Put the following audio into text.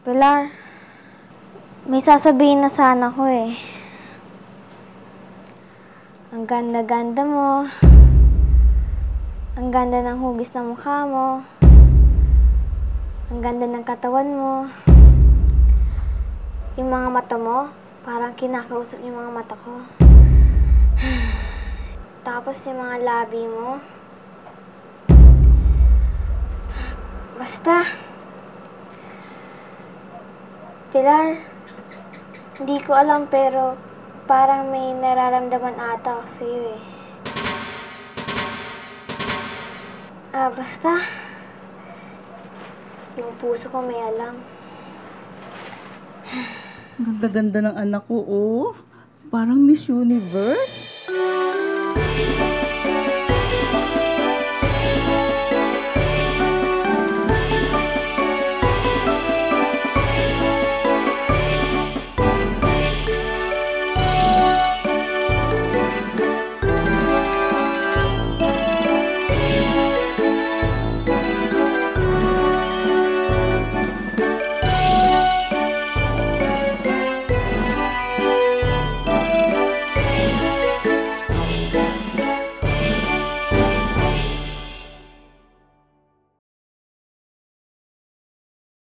Pilar, may sasabihin na sana ko eh. Ang ganda-ganda mo. Ang ganda ng hugis ng mukha mo. Ang ganda ng katawan mo. Yung mga mata mo, parang kinakausap yung mga mata ko. Tapos yung mga labi mo. Basta. Pilar, hindi ko alam pero parang may nararamdaman ata ako sa'yo eh. Basta. Yung puso ko may alam. Ganda-ganda ng anak ko, oh. Parang Miss Universe.